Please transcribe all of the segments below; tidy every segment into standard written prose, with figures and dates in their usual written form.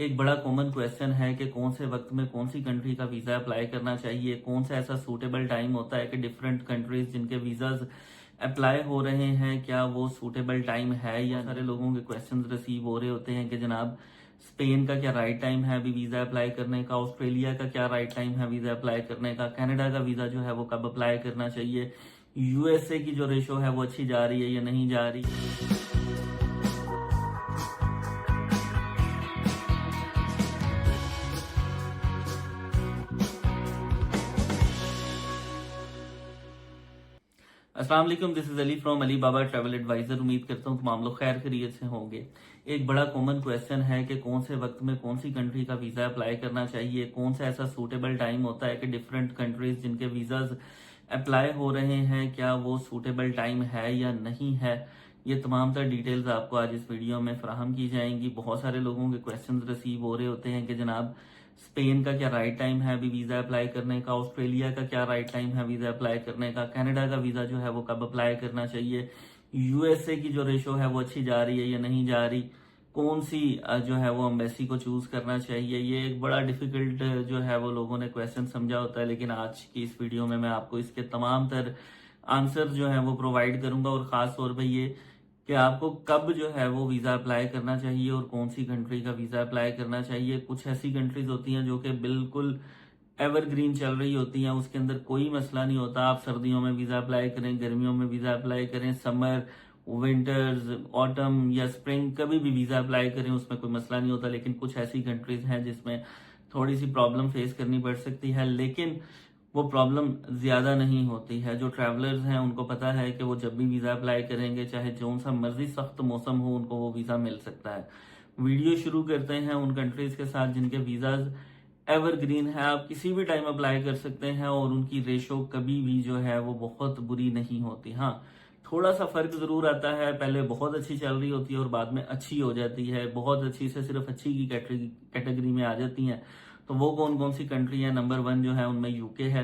एक बड़ा common question है कि कौन से वक्त में कौन सी कंट्री का वीजा अप्लाई करना चाहिए, कौन सा ऐसा सूटेबल टाइम होता है कि डिफरेंट कंट्रीज जिनके वीजाज अप्लाई हो रहे हैं क्या वो सूटेबल टाइम है या सारे लोगों के क्वेश्चंस रिसीव हो रहे होते हैं कि जनाब स्पेन का क्या राइट टाइम है अभी वीजा अप्लाई करने का, ऑस्ट्रेलिया का क्या राइट टाइम है वीजा अप्लाई करने का, कनाडा का वीजा जो है वो कब अप्लाई करना चाहिए, यूएसए की जो रेशो है वो अच्छी जा रही है या नहीं जा रही। अस्सलाम वालेकुम, this is Ali from Ali Baba travel advisor. उम्मीद करता हूँ तमाम लोग खैर खैरियत से होंगे। एक बड़ा कॉमन क्वेश्चन है कि कौन से वक्त में कौन सी कंट्री का वीजा अप्लाई करना चाहिए, कौन सा ऐसा सूटेबल टाइम होता है कि डिफरेंट कंट्रीज जिनके वीजाज अप्लाई हो रहे हैं क्या वो सूटेबल टाइम है या नहीं है। ये तमाम तर डिटेल्स आपको आज इस वीडियो में फराहम की जाएंगी। बहुत सारे लोगों के क्वेश्चंस रिसीव हो रहे होते हैं कि जनाब स्पेन का क्या राइट टाइम है अभी वीजा अप्लाई करने का, ऑस्ट्रेलिया का क्या राइट टाइम है वीजा अप्लाई करने का, कनाडा का वीजा जो है वो कब अप्लाई करना चाहिए, यूएसए की जो रेशो है वो अच्छी जा रही है या नहीं जा रही, कौन सी जो है वो एम्बेसी को चूज करना चाहिए। ये एक बड़ा डिफिकल्ट जो है वो लोगों ने क्वेश्चन समझा होता है, लेकिन आज की इस वीडियो में मैं आपको इसके तमाम तर आंसर जो है वो प्रोवाइड करूंगा और खास तौर पर ये कि आपको कब जो है वो वीजा अप्लाई करना चाहिए और कौन सी कंट्री का वीजा अप्लाई करना चाहिए। कुछ ऐसी कंट्रीज होती हैं जो कि बिल्कुल एवरग्रीन चल रही होती हैं, उसके अंदर कोई मसला नहीं होता। आप सर्दियों में वीजा अप्लाई करें, गर्मियों में वीजा अप्लाई करें, समर, विंटर्स, ऑटम या स्प्रिंग, कभी भी वीजा अप्लाई करें उसमें कोई मसला नहीं होता। लेकिन कुछ ऐसी कंट्रीज हैं जिसमें थोड़ी सी प्रॉब्लम फेस करनी पड़ सकती है, लेकिन वो प्रॉब्लम ज्यादा नहीं होती है। जो ट्रैवलर्स हैं उनको पता है कि वो जब भी वीजा अप्लाई करेंगे चाहे जो सा मर्जी सख्त मौसम हो उनको वो वीजा मिल सकता है। वीडियो शुरू करते हैं उन कंट्रीज के साथ जिनके वीजाज एवरग्रीन है, आप किसी भी टाइम अप्लाई कर सकते हैं और उनकी रेशो कभी भी जो है वो बहुत बुरी नहीं होती। हाँ, थोड़ा सा फर्क जरूर आता है, पहले बहुत अच्छी चल रही होती है और बाद में अच्छी हो जाती है, बहुत अच्छी से सिर्फ अच्छी की कैटेगरी में आ जाती है। तो वो कौन कौन सी कंट्री है? नंबर 1 जो है उनमें यूके है।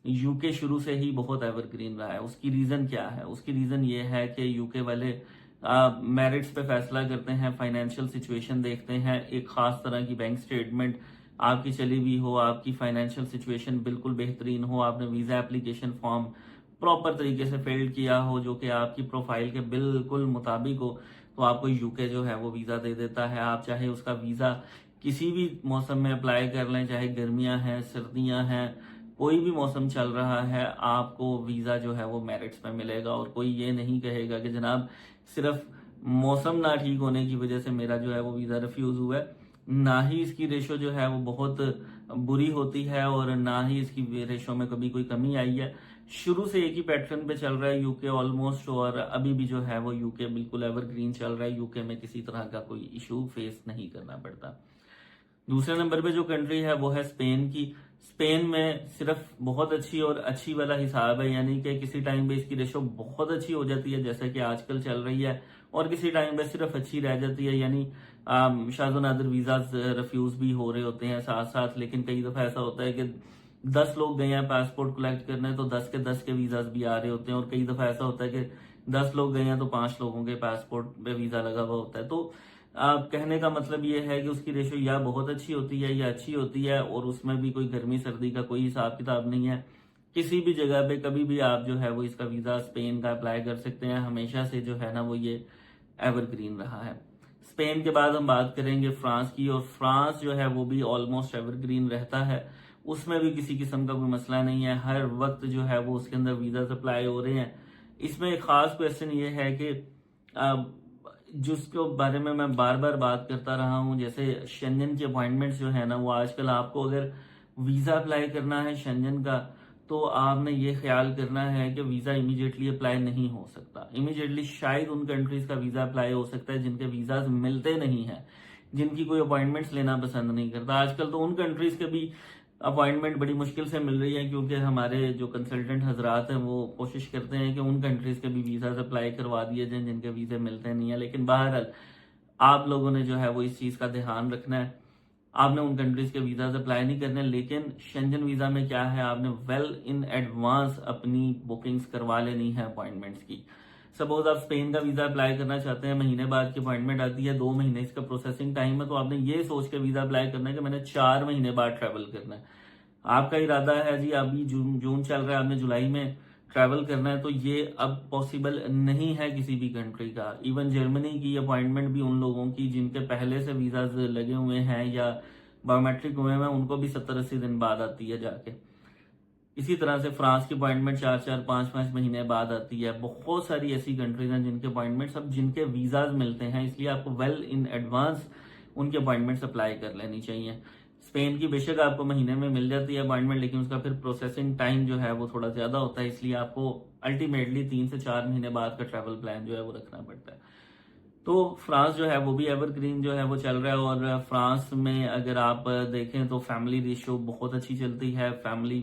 यूके शुरू से ही बहुत एवरग्रीन रहा है। उसकी रीजन क्या है? उसकी रीजन ये है कि यूके वाले मेरिट्स पे फैसला करते हैं, फाइनेंशियल सिचुएशन देखते हैं, एक खास तरह की बैंक स्टेटमेंट आपकी चली हुई हो, आपकी फाइनेंशियल सिचुएशन बिल्कुल बेहतरीन हो, आपने वीजा एप्लीकेशन फॉर्म प्रॉपर तरीके से फिल किया हो जो कि आपकी प्रोफाइल के बिल्कुल मुताबिक हो, तो आपको यूके जो है वो वीजा दे देता है। आप चाहे उसका वीजा किसी भी मौसम में अप्लाई कर लें, चाहे गर्मियां हैं, सर्दियां हैं, कोई भी मौसम चल रहा है, आपको वीजा जो है वो मेरिट्स में मिलेगा। और कोई ये नहीं कहेगा कि जनाब सिर्फ मौसम ना ठीक होने की वजह से मेरा जो है वो वीजा रिफ्यूज हुआ है। ना ही इसकी रेशो जो है वो बहुत बुरी होती है और ना ही इसकी रेशो में कभी कोई कमी आई है। शुरू से एक ही पैटर्न पे चल रहा है यूके ऑलमोस्ट, और अभी भी जो है वो यूके बिल्कुल एवरग्रीन चल रहा है। यूके में किसी तरह का कोई इशू फेस नहीं करना पड़ता। दूसरे नंबर पे जो कंट्री है वो है स्पेन की। स्पेन में सिर्फ बहुत अच्छी और अच्छी वाला हिसाब है, यानी कि किसी टाइम पे इसकी रेशो बहुत अच्छी हो जाती है जैसे कि आजकल चल रही है, और किसी टाइम पे सिर्फ अच्छी रह जाती है, यानी शायद नादिर वीजा रिफ्यूज भी हो रहे होते हैं साथ साथ। लेकिन कई दफा ऐसा होता है कि 10 लोग गए हैं पासपोर्ट कलेक्ट करने तो 10 के 10 के वीजाज भी आ रहे होते हैं, और कई दफा ऐसा होता है कि 10 लोग गए हैं तो 5 लोगों के पासपोर्ट पे वीजा लगा हुआ होता है। तो कहने का मतलब ये है कि उसकी रेशो या बहुत अच्छी होती है या अच्छी होती है, और उसमें भी कोई गर्मी सर्दी का कोई हिसाब किताब नहीं है। किसी भी जगह पे कभी भी आप जो है वो इसका वीजा स्पेन का अप्लाई कर सकते हैं। हमेशा से जो है ना वो ये एवरग्रीन रहा है। स्पेन के बाद हम बात करेंगे फ्रांस की, और फ्रांस जो है वो भी ऑलमोस्ट एवरग्रीन रहता है। उसमें भी किसी किस्म का कोई मसला नहीं है, हर वक्त जो है वो उसके अंदर वीजा अप्लाई हो रहे हैं। इसमें एक खास क्वेश्चन ये है कि जिसके बारे में मैं बार बार बात करता रहा हूं, जैसे शेंजन की अपॉइंटमेंट्स जो है ना वो आजकल आपको अगर वीजा अप्लाई करना है शेंजन का, तो आपने ये ख्याल करना है कि वीजा इमीडिएटली अप्लाई नहीं हो सकता। इमीडिएटली शायद उन कंट्रीज का वीजा अप्लाई हो सकता है जिनके वीजाज मिलते नहीं है, जिनकी कोई अपॉइंटमेंट्स लेना पसंद नहीं करता। आजकल तो उन कंट्रीज के भी अपॉइंटमेंट बड़ी मुश्किल से मिल रही है, क्योंकि हमारे जो कंसल्टेंट हजरात हैं वो कोशिश करते हैं कि उन कंट्रीज के भी वीजा अप्लाई करवा दिए जाए जिनके वीजे मिलते नहीं है। लेकिन बहरहाल आप लोगों ने जो है वो इस चीज का ध्यान रखना है, आपने उन कंट्रीज के वीजा अप्लाई नहीं करने। लेकिन शेंजन वीजा में क्या है, आपने वेल इन एडवांस अपनी बुकिंग्स करवा लेनी है अपॉइंटमेंट्स की। सपोज आप स्पेन का वीजा अप्लाई करना चाहते हैं, महीने बाद की अपॉइंटमेंट आती है, 2 महीने इसका प्रोसेसिंग टाइम है, तो आपने ये सोच के वीजा अप्लाई करना है कि मैंने 4 महीने बाद ट्रैवल करना है। आपका इरादा है जी अभी जून चल रहा है, आपने जुलाई में ट्रैवल करना है, तो ये अब पॉसिबल नहीं है किसी भी कंट्री का। इवन जर्मनी की अपॉइंटमेंट भी उन लोगों की जिनके पहले से वीजाज लगे हुए हैं या बायोमेट्रिक हुए हैं, उनको भी 70-80 दिन बाद आती है जाके। इसी तरह से फ्रांस की अपॉइंटमेंट 4-4, 5-5 महीने बाद आती है। बहुत सारी ऐसी कंट्रीज हैं जिनके अपॉइंटमेंट्स अब जिनके वीजाज मिलते हैं, इसलिए आपको वेल इन एडवांस उनके अपॉइंटमेंट्स अप्लाई कर लेनी चाहिए। स्पेन की बेशक आपको महीने में मिल जाती है अपॉइंटमेंट, लेकिन उसका फिर प्रोसेसिंग टाइम जो है वो थोड़ा ज्यादा होता है, इसलिए आपको अल्टीमेटली 3 से 4 महीने बाद का ट्रैवल प्लान जो है वो रखना पड़ता है। तो फ्रांस जो है वो भी एवरग्रीन जो है वो चल रहा है, और फ्रांस में अगर आप देखें तो फैमिली रेशियो बहुत अच्छी चलती है, फैमिली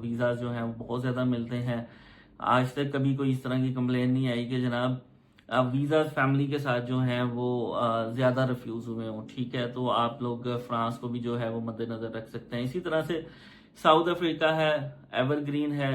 वीजा जो है वो बहुत ज्यादा मिलते हैं। आज तक कभी कोई इस तरह की कंप्लेन नहीं आई कि जनाब वीजा फैमिली के साथ जो है वो ज्यादा रिफ्यूज हुए हों। ठीक है, तो आप लोग फ्रांस को भी जो है वो मद्देनजर रख सकते हैं। इसी तरह से साउथ अफ्रीका है, एवरग्रीन है,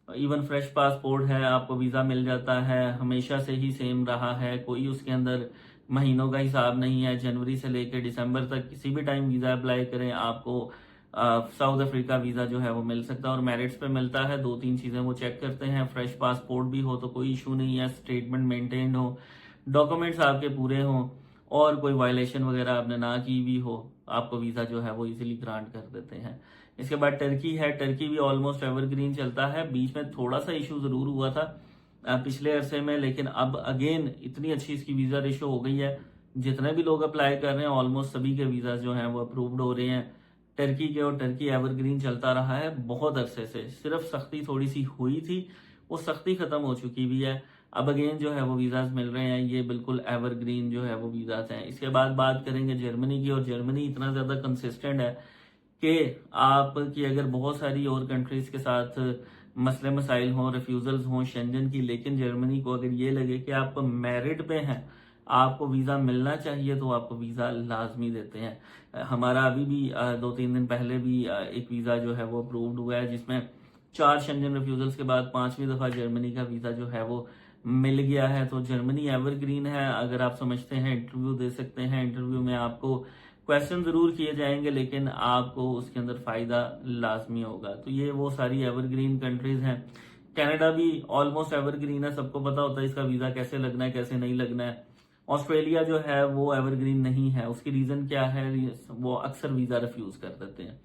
इवन फ्रेश पासपोर्ट है, आपको वीजा मिल जाता है, हमेशा से ही सेम रहा है, कोई उसके अंदर महीनों का हिसाब नहीं है। जनवरी से लेकर दिसंबर तक किसी भी टाइम वीजा अप्लाई करें, आपको साउथ अफ्रीका वीजा जो है वो मिल सकता है, और मेरिट्स पे मिलता है। 2-3 चीजें वो चेक करते हैं, फ्रेश पासपोर्ट भी हो तो कोई इशू नहीं है, स्टेटमेंट मेंटेन हो, डॉक्यूमेंट्स आपके पूरे हों, और कोई वायलेशन वगैरह आपने ना की भी हो, आपको वीजा जो है वो इजीली ग्रांट कर देते हैं। इसके बाद टर्की है, टर्की भी ऑलमोस्ट एवरग्रीन चलता है। बीच में थोड़ा सा इशू जरूर हुआ था पिछले अरसे में, लेकिन अब अगेन इतनी अच्छी इसकी वीजा रेशो हो गई है, जितने भी लोग अप्लाई कर रहे हैं ऑलमोस्ट सभी के वीजा जो हैं वो अप्रूव्ड हो रहे हैं टर्की के, और टर्की एवरग्रीन चलता रहा है बहुत अरसे से। सिर्फ सख्ती थोड़ी सी हुई थी, वो सख्ती खत्म हो चुकी भी है, अब अगेन जो है वो वीजाज मिल रहे हैं, ये बिल्कुल एवरग्रीन जो है वो वीजाज हैं। इसके बाद बात करेंगे जर्मनी की, और जर्मनी इतना ज्यादा कंसिस्टेंट है कि आपकी अगर बहुत सारी और कंट्रीज के साथ मसले मसाइल हों, रिफ्यूजल्स हों शेंजन की, लेकिन जर्मनी को अगर ये लगे कि आप मेरिट पे हैं, आपको वीजा मिलना चाहिए, तो आपको वीजा लाजमी देते हैं। हमारा अभी भी 2-3 दिन पहले भी एक वीजा जो है वो अप्रूव्ड हुआ है, जिसमें 4 शेंजन रिफ्यूजल्स के बाद 5वीं दफा जर्मनी का वीजा जो है वो मिल गया है। तो जर्मनी एवरग्रीन है। अगर आप समझते हैं इंटरव्यू दे सकते हैं, इंटरव्यू में आपको क्वेश्चन जरूर किए जाएंगे, लेकिन आपको उसके अंदर फायदा लाजमी होगा। तो ये वो सारी एवरग्रीन कंट्रीज हैं। कनाडा भी ऑलमोस्ट एवरग्रीन है, सबको पता होता है इसका वीजा कैसे लगना है कैसे नहीं लगना है। ऑस्ट्रेलिया जो है वो एवरग्रीन नहीं है, उसकी रीजन क्या है, वो अक्सर वीजा रिफ्यूज कर देते हैं।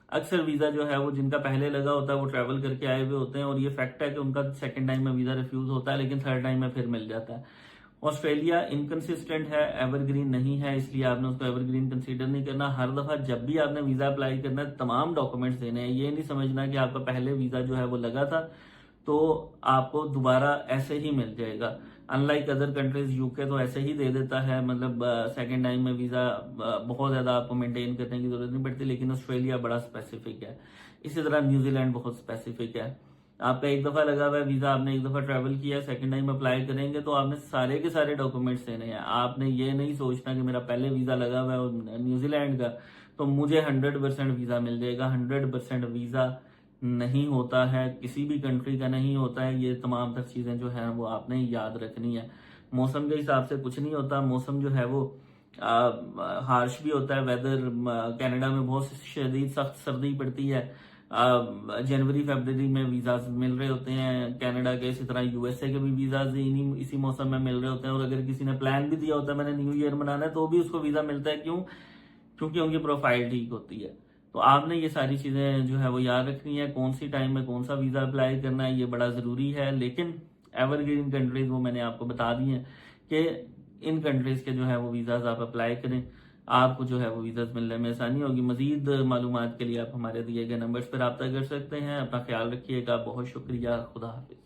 अक्सर वीजा जो है वो जिनका पहले लगा होता है वो ट्रैवल करके आए हुए होते हैं, और ये फैक्ट है कि उनका सेकंड टाइम में वीजा रिफ्यूज होता है, लेकिन थर्ड टाइम में फिर मिल जाता है। ऑस्ट्रेलिया इनकंसिस्टेंट है, एवरग्रीन नहीं है, इसलिए आपने उसको एवरग्रीन कंसीडर नहीं करना। हर दफा जब भी आपने वीजा अप्लाई करना है, तमाम डॉक्यूमेंट्स देने हैं। ये नहीं समझना कि आपका पहले वीजा जो है वो लगा था तो आपको दोबारा ऐसे ही मिल जाएगा। अनलाइक अदर कंट्रीज, यूके तो ऐसे ही दे देता है, मतलब सेकेंड टाइम में वीजा बहुत ज्यादा आपको मेंटेन करने की जरूरत नहीं पड़ती, लेकिन ऑस्ट्रेलिया बड़ा स्पेसिफिक है। इसी तरह न्यूजीलैंड बहुत स्पेसिफिक है। आपका एक दफा लगा हुआ है वीजा, आपने एक दफा ट्रैवल किया, सेकंड टाइम अप्लाई करेंगे तो आपने सारे के सारे डॉक्यूमेंट्स देने हैं। आपने ये नहीं सोचना कि मेरा पहले वीजा लगा हुआ है न्यूजीलैंड का तो मुझे 100% वीजा मिल जाएगा। 100% वीजा नहीं होता है, किसी भी कंट्री का नहीं होता है। ये तमाम तर चीजें जो है वो आपने याद रखनी है। मौसम के हिसाब से कुछ नहीं होता, मौसम जो है वो हार्श भी होता है। वेदर कनाडा में बहुत शदीद सख्त सर्दी पड़ती है। जनवरी फरवरी में वीजाज मिल रहे होते हैं कनाडा के, इसी तरह यूएसए के भी वीजाज इसी मौसम में मिल रहे होते हैं। और अगर किसी ने प्लान भी दिया होता है मैंने न्यू ईयर मनाना है, तो भी उसको वीजा मिलता है। क्यों? क्योंकि उनकी प्रोफाइल ठीक होती है। तो आपने ये सारी चीजें जो है वो याद रखनी है, कौन सी टाइम में कौन सा वीजा अप्लाई करना है, ये बड़ा जरूरी है। लेकिन एवरग्रीन कंट्रीज वो मैंने आपको बता दी हैं कि इन कंट्रीज के जो है वो वीजाज आप अप्लाई करें, आपको जो है वो वीजाज मिलने में आसानी होगी। मजीद मालूमात के लिए आप हमारे दिए गए नंबर्स पर रब्ता कर सकते हैं। अपना ख्याल रखिएगा, बहुत शुक्रिया, खुदा हाफिज।